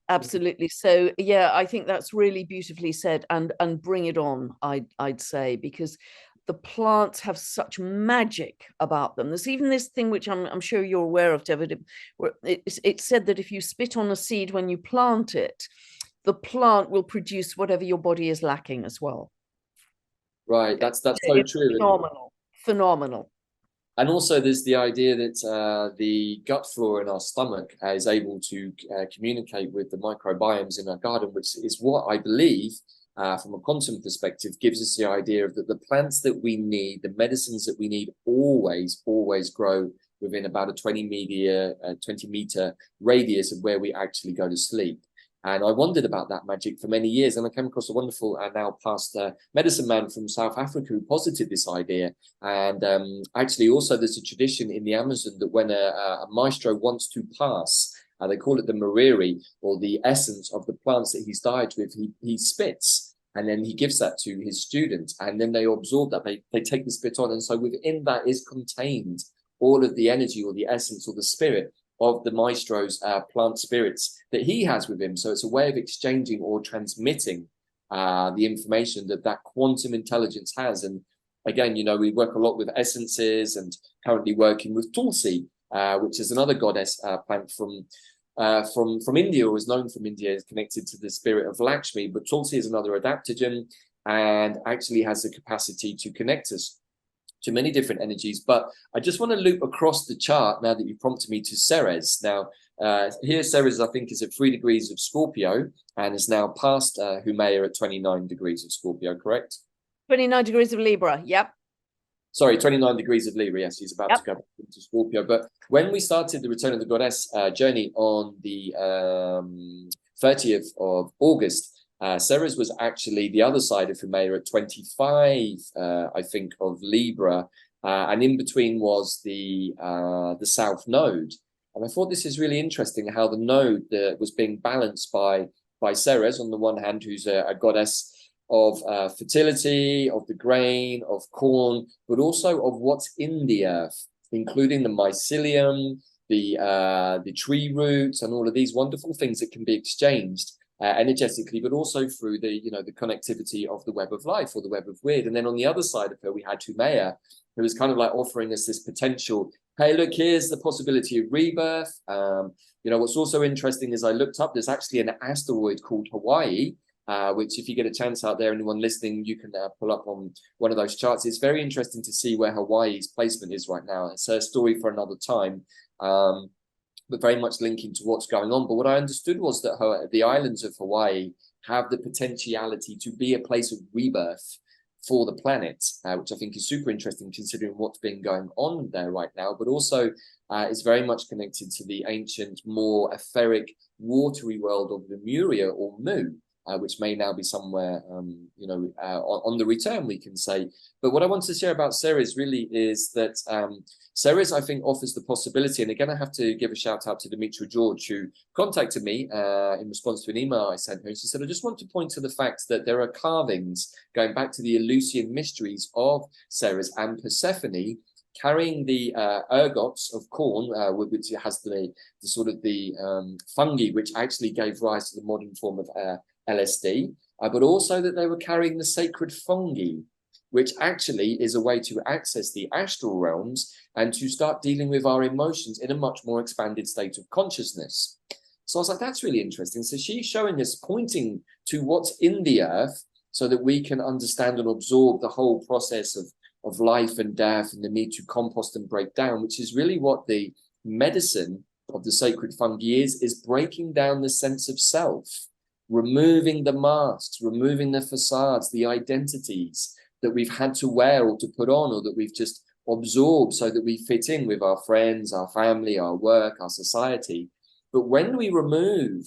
Absolutely. So, yeah, I think that's really beautifully said, and bring it on, I'd say, because the plants have such magic about them. There's even this thing which I'm sure you're aware of, Davyd, where it's said that if you spit on a seed when you plant it, the plant will produce whatever your body is lacking as well. Right, that's so true. Phenomenal. And also there's the idea that the gut flora in our stomach is able to communicate with the microbiomes in our garden, which is what I believe from a quantum perspective gives us the idea of that the plants that we need, the medicines that we need, always grow within about a 20 meter radius of where we actually go to sleep. And I wondered about that magic for many years, and I came across a wonderful now past medicine man from South Africa who posited this idea. And actually also there's a tradition in the Amazon that when a maestro wants to pass, they call it the mariri, or the essence of the plants that he's died with, he spits, and then he gives that to his students, and then they absorb that, they take the spit on, and so within that is contained all of the energy or the essence or the spirit of the maestro's plant spirits that he has with him. So it's a way of exchanging or transmitting the information that quantum intelligence has. And again, we work a lot with essences, and currently working with Tulsi, which is another goddess plant from India, or is known from India, is connected to the spirit of Lakshmi. But Tulsi is another adaptogen and actually has the capacity to connect us to many different energies. But I just want to loop across the chart now that you've prompted me to Ceres. Now, here Ceres, I think, is at 3 degrees of Scorpio and is now past Haumea at 29 degrees of Scorpio, correct? 29 degrees of Libra, yep. Sorry, 29 degrees of Libra, yes, he's about to go into Scorpio. But when we started the Return of the Goddess journey on the 30th of August, Ceres was actually the other side of Haumea at 25, I think, of Libra. and in between was the South Node. And I thought this is really interesting how the node was being balanced by Ceres on the one hand, who's a goddess of fertility, of the grain, of corn, but also of what's in the earth, including the mycelium, the tree roots, and all of these wonderful things that can be exchanged energetically, but also through the the connectivity of the web of life or the web of weird. And then on the other side of her, we had Haumea, who was kind of like offering us this potential. Hey, look, here's the possibility of rebirth. What's also interesting is I looked up, there's actually an asteroid called Hawaii, which if you get a chance out there, anyone listening, you can pull up on one of those charts. It's very interesting to see where Hawaii's placement is right now. It's a story for another time, but very much linking to what's going on. But what I understood was that the islands of Hawaii have the potentiality to be a place of rebirth for the planet, which I think is super interesting considering what's been going on there right now, but also is very much connected to the ancient, more etheric, watery world of Lemuria or Mu, which may now be somewhere, on the return, we can say. But what I want to share about Ceres really is that Ceres, I think, offers the possibility, and again, I have to give a shout out to Demetra George, who contacted me in response to an email I sent her. And she said, I just want to point to the fact that there are carvings going back to the Eleusinian mysteries of Ceres and Persephone, carrying the ergots of corn, which has the sort of the fungi, which actually gave rise to the modern form of LSD, but also that they were carrying the sacred fungi, which actually is a way to access the astral realms and to start dealing with our emotions in a much more expanded state of consciousness. So I was like, that's really interesting. So she's showing us, pointing to what's in the earth so that we can understand and absorb the whole process of life and death and the need to compost and break down, which is really what the medicine of the sacred fungi is breaking down the sense of self, removing the masks, removing the facades, the identities that we've had to wear or to put on, or that we've just absorbed so that we fit in with our friends, our family, our work, our society. But when we remove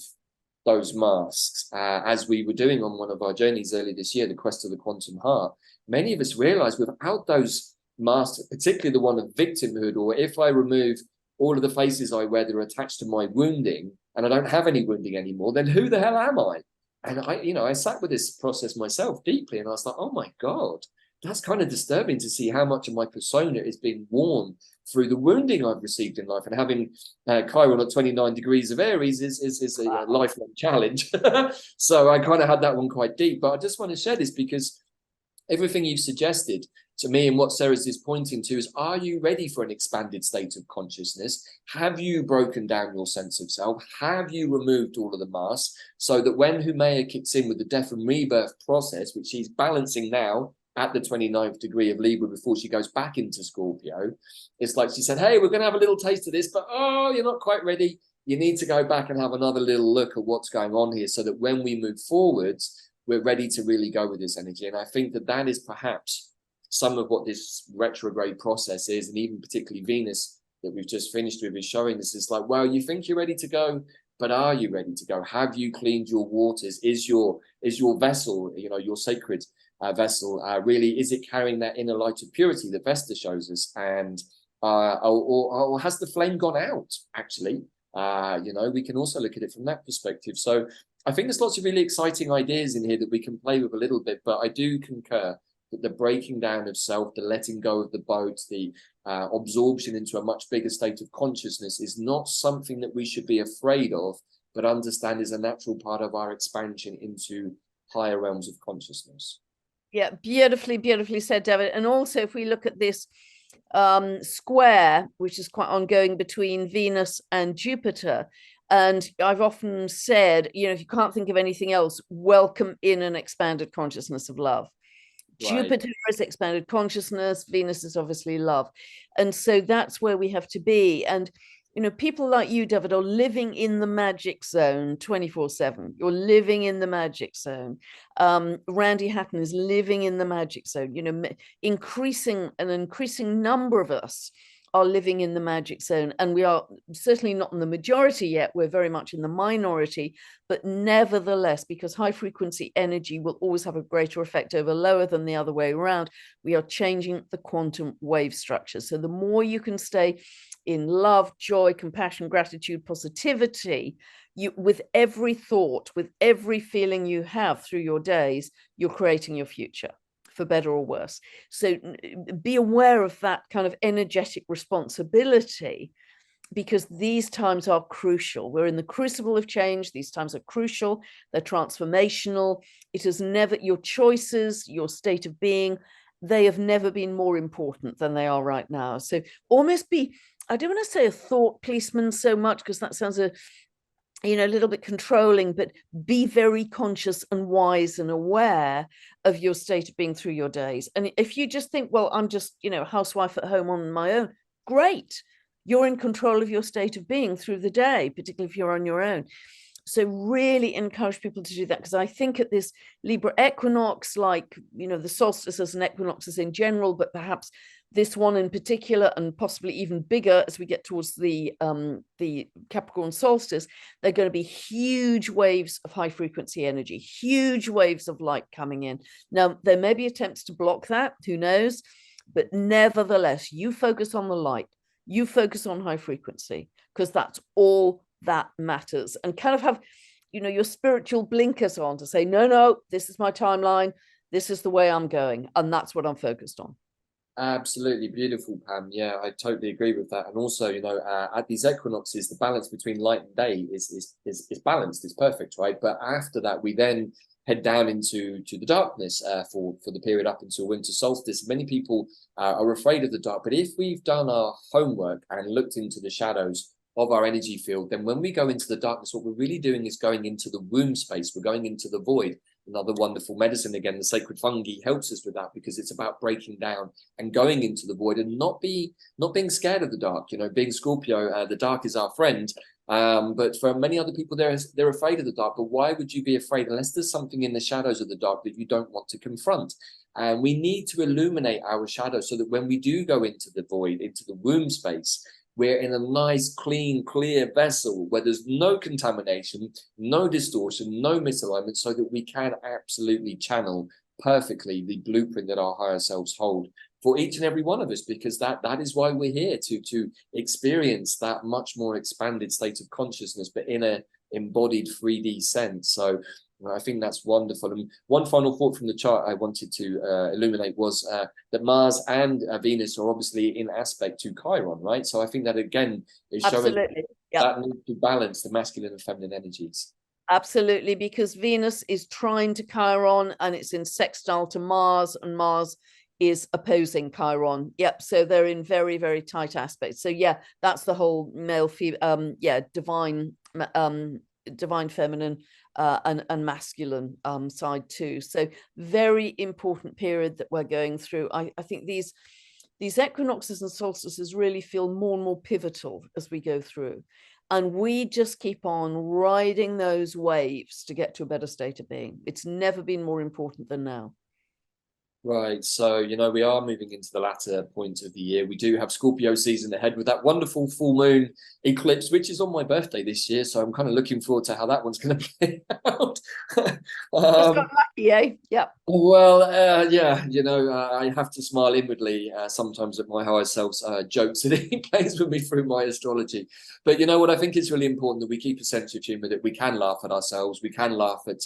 those masks, as we were doing on one of our journeys earlier this year, the Quest of the Quantum Heart, many of us realize without those masks, particularly the one of victimhood, or if I remove all of the faces I wear that are attached to my wounding and I don't have any wounding anymore, then who the hell am I? And I sat with this process myself deeply, and I was like, oh my God, that's kind of disturbing to see how much of my persona is being worn through the wounding I've received in life. And having Chiron at 29 degrees of Aries is a lifelong challenge. So I kind of had that one quite deep. But I just want to share this because everything you've suggested to me and what Ceres is pointing to is, are you ready for an expanded state of consciousness? Have you broken down your sense of self? Have you removed all of the masks so that when Haumea kicks in with the death and rebirth process, which she's balancing now at the 29th degree of Libra before she goes back into Scorpio, it's like she said, hey, we're going to have a little taste of this, but oh, you're not quite ready. You need to go back and have another little look at what's going on here so that when we move forwards, we're ready to really go with this energy. And I think that that is perhaps some of what this retrograde process is, and even particularly Venus that we've just finished with is showing us. It's like, well, you think you're ready to go, but are you ready to go? Have you cleaned your waters? Is your vessel, your sacred vessel, really, is it carrying that inner light of purity that Vesta shows us? And or has the flame gone out, actually? We can also look at it from that perspective. So I think there's lots of really exciting ideas in here that we can play with a little bit, but I do concur that the breaking down of self, the letting go of the boat, the absorption into a much bigger state of consciousness is not something that we should be afraid of, but understand is a natural part of our expansion into higher realms of consciousness. Yeah, beautifully, beautifully said, David. And also, if we look at this square, which is quite ongoing between Venus and Jupiter, and I've often said, if you can't think of anything else, welcome in an expanded consciousness of love. Right. Jupiter is expanded consciousness, Venus is obviously love. And so that's where we have to be. And, people like you, David, are living in the magic zone 24/7. You're living in the magic zone. Randy Hatton is living in the magic zone. An increasing number of us are living in the magic zone, and we are certainly not in the majority yet. We're very much in the minority, but nevertheless, because high frequency energy will always have a greater effect over lower than the other way around, we are changing the quantum wave structure. So the more you can stay in love, joy, compassion, gratitude, positivity, with every thought, with every feeling you have through your days, you're creating your future, for better or worse. So be aware of that kind of energetic responsibility, because these times are crucial. We're in the crucible of change. These times are crucial. They're transformational. It has never, your choices, your state of being, they have never been more important than they are right now. So almost be, I don't want to say a thought policeman so much, because that sounds a little bit controlling, but be very conscious and wise and aware of your state of being through your days. And if you just think, well, I'm just, a housewife at home on my own, great. You're in control of your state of being through the day, particularly if you're on your own. So really encourage people to do that, because I think at this Libra Equinox, like, the solstices and equinoxes in general, but perhaps this one in particular, and possibly even bigger as we get towards the Capricorn solstice, they're going to be huge waves of high frequency energy, huge waves of light coming in. Now, there may be attempts to block that, who knows, but nevertheless, you focus on the light, you focus on high frequency, because that's all that matters, and kind of have, your spiritual blinkers on to say, no, this is my timeline, this is the way I'm going, and that's what I'm focused on. Absolutely beautiful, Pam. Yeah, I totally agree with that. And also, at these equinoxes, the balance between light and day is balanced, it's perfect, right? But after that, we then head down into the darkness for the period up until winter solstice. Many people are afraid of the dark, but if we've done our homework and looked into the shadows of our energy field, then when we go into the darkness, what we're really doing is going into the womb space. We're going into the void. Another wonderful medicine, again, the sacred fungi helps us with that, because it's about breaking down and going into the void and not being scared of the dark. Being Scorpio, the dark is our friend. But for many other people, they're afraid of the dark. But why would you be afraid unless there's something in the shadows of the dark that you don't want to confront? And we need to illuminate our shadows so that when we do go into the void, into the womb space, we're in a nice, clean, clear vessel where there's no contamination, no distortion, no misalignment, so that we can absolutely channel perfectly the blueprint that our higher selves hold for each and every one of us, because that is why we're here, to experience that much more expanded state of consciousness, but in a embodied 3D sense. So I think that's wonderful. And one final thought from the chart I wanted to illuminate was that Mars and Venus are obviously in aspect to Chiron, right? So I think that, again, is showing that need to balance the masculine and feminine energies. Absolutely, because Venus is trine to Chiron, and it's in sextile to Mars, and Mars is opposing Chiron. Yep. So they're in very, very tight aspects. So yeah, that's the whole male, divine feminine and masculine side too. So very important period that we're going through. I think these equinoxes and solstices really feel more and more pivotal as we go through. And we just keep on riding those waves to get to a better state of being. It's never been more important than now. Right, so we are moving into the latter point of the year. We do have Scorpio season ahead with that wonderful full moon eclipse, which is on my birthday this year. So I'm kind of looking forward to how that one's going to play out. Just got lucky, eh? Yeah. Well, yeah, I have to smile inwardly sometimes at my higher self's jokes that he plays with me through my astrology. But what I think is really important, that we keep a sense of humor, that we can laugh at ourselves, we can laugh at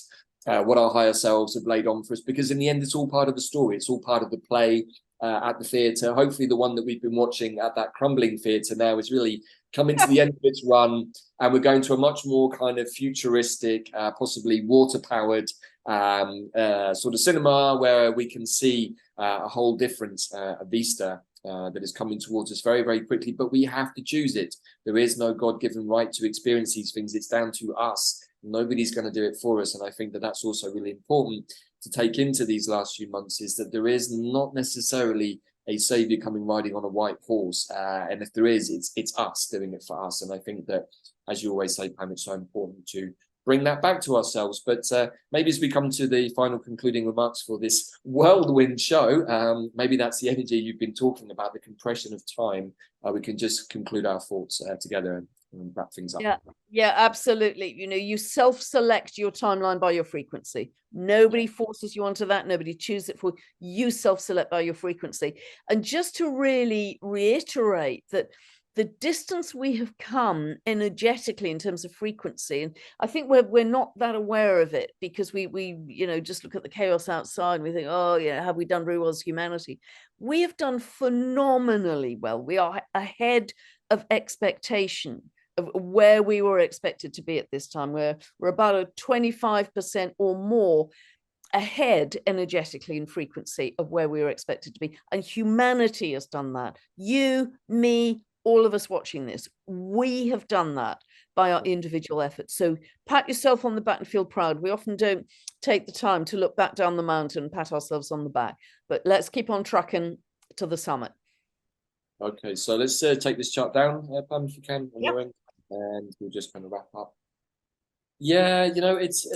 what our higher selves have laid on for us, because in the end, it's all part of the story. It's all part of the play at the theatre. Hopefully the one that we've been watching at that crumbling theatre now is really coming to the end of its run, and we're going to a much more kind of futuristic, possibly water-powered sort of cinema, where we can see a whole different vista that is coming towards us very, very quickly. But we have to choose it. There is no God-given right to experience these things. It's down to us. Nobody's going to do it for us. And I think that that's also really important to take into these last few months, is that there is not necessarily a savior coming riding on a white horse. And if there is, it's us doing it for us. And I think that, as you always say, Pam, it's so important to bring that back to ourselves. But maybe as we come to the final concluding remarks for this whirlwind show, maybe that's the energy you've been talking about, the compression of time. We can just conclude our thoughts together and wrap things up. Yeah, absolutely. You know, you self-select your timeline by your frequency. Nobody forces you onto that. Nobody chooses it for you. You self-select by your frequency. And just to really reiterate that the distance we have come energetically in terms of frequency, and I think we're not that aware of it, because we you know, just look at the chaos outside and we think, oh yeah, have we done very well as humanity? We have done phenomenally well. We are ahead of expectation of where we were expected to be at this time. We're about a 25% or more ahead energetically in frequency of where we were expected to be. And humanity has done that. You, me, all of us watching this, we have done that by our individual efforts. So pat yourself on the back and feel proud. We often don't take the time to look back down the mountain and pat ourselves on the back, but let's keep on trucking to the summit. Okay, so let's take this chart down, Pam, if you can, on your end, and we'll just kind of wrap up. Yeah, you know, it's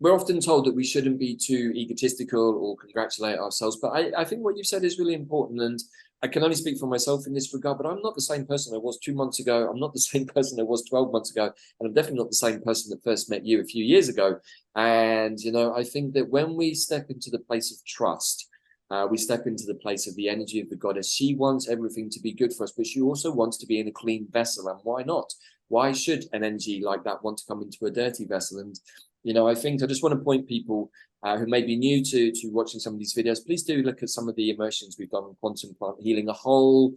we're often told that we shouldn't be too egotistical or congratulate ourselves, but I think what you've said is really important, and I can only speak for myself in this regard, but I'm not the same person I was 2 months ago. I'm not the same person I was 12 months ago, and I'm definitely not the same person that first met you a few years ago. And, you know, I think that when we step into the place of trust, we step into the place of the energy of the goddess. She wants everything to be good for us, but she also wants to be in a clean vessel. And why not? Why should an energy like that want to come into a dirty vessel? And, you know, I think I just want to point people who may be new to watching some of these videos, please do look at some of the immersions we've done on quantum plant healing. A whole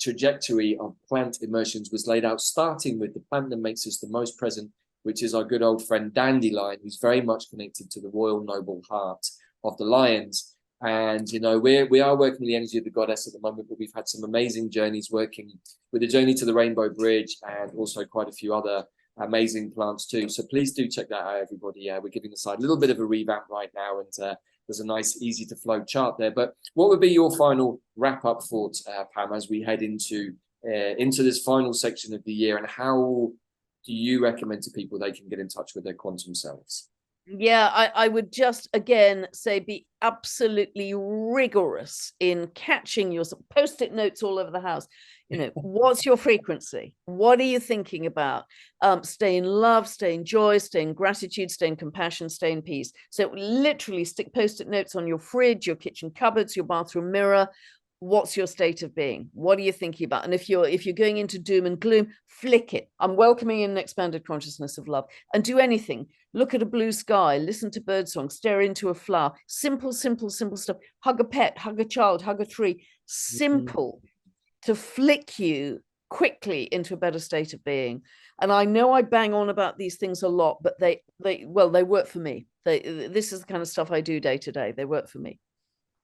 trajectory of plant immersions was laid out, starting with the plant that makes us the most present, which is our good old friend Dandelion, who's very much connected to the royal noble heart of the lions. And, you know, we are working with the energy of the goddess at the moment, but we've had some amazing journeys working with the journey to the Rainbow Bridge, and also quite a few other amazing plants too. So please do check that out, everybody. We're giving the site a little bit of a revamp right now, and there's a nice, easy to flow chart there. But what would be your final wrap up thoughts, Pam, as we head into this final section of the year, and how do you recommend to people they can get in touch with their quantum selves? Yeah, I would just again say be absolutely rigorous in catching your post-it notes all over the house. You know, what's your frequency? What are you thinking about? Stay in love, stay in joy, stay in gratitude, stay in compassion, stay in peace. So literally stick post-it notes on your fridge, your kitchen cupboards, your bathroom mirror. What's your state of being? What are you thinking about? And if you're going into doom and gloom, flick it. I'm welcoming in an expanded consciousness of love. And do anything. Look at a blue sky, listen to birdsong, stare into a flower. Simple, simple, simple stuff. Hug a pet, hug a child, hug a tree. Simple to flick you quickly into a better state of being. And I know I bang on about these things a lot, but they work for me. This is the kind of stuff I do day to day. They work for me.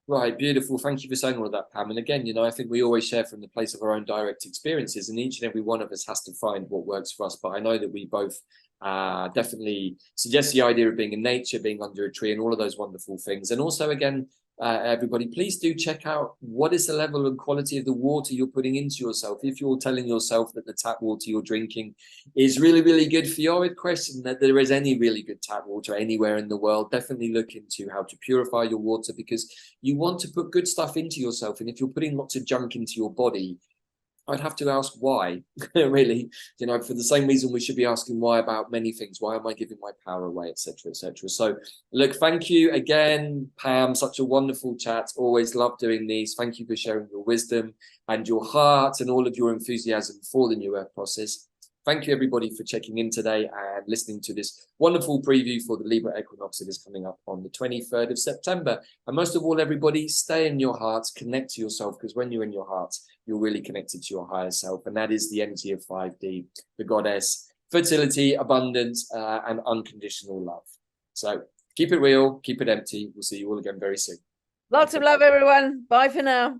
Right, beautiful. Thank you for saying all of that, Pam. And again, you know, I think we always share from the place of our own direct experiences, and each and every one of us has to find what works for us. But I know that we both definitely suggest the idea of being in nature, being under a tree, and all of those wonderful things. And also, again, everybody, please do check out what is the level and quality of the water you're putting into yourself. If you're telling yourself that the tap water you're drinking is really, really good for you, I would question that there is any really good tap water anywhere in the world. Definitely look into how to purify your water, because you want to put good stuff into yourself. And if you're putting lots of junk into your body, I'd have to ask why, really, you know, for the same reason we should be asking why about many things. Why am I giving my power away, etc., etc. So, look, thank you again, Pam. Such a wonderful chat. Always love doing these. Thank you for sharing your wisdom and your heart and all of your enthusiasm for the New Earth process. Thank you, everybody, for checking in today and listening to this wonderful preview for the Libra Equinox that is coming up on the 23rd of September. And most of all, everybody, stay in your hearts, connect to yourself, because when you're in your hearts, you're really connected to your higher self. And that is the energy of 5D, the goddess, fertility, abundance, and unconditional love. So keep it real, keep it empty. We'll see you all again very soon. Lots of love, everyone. Bye for now.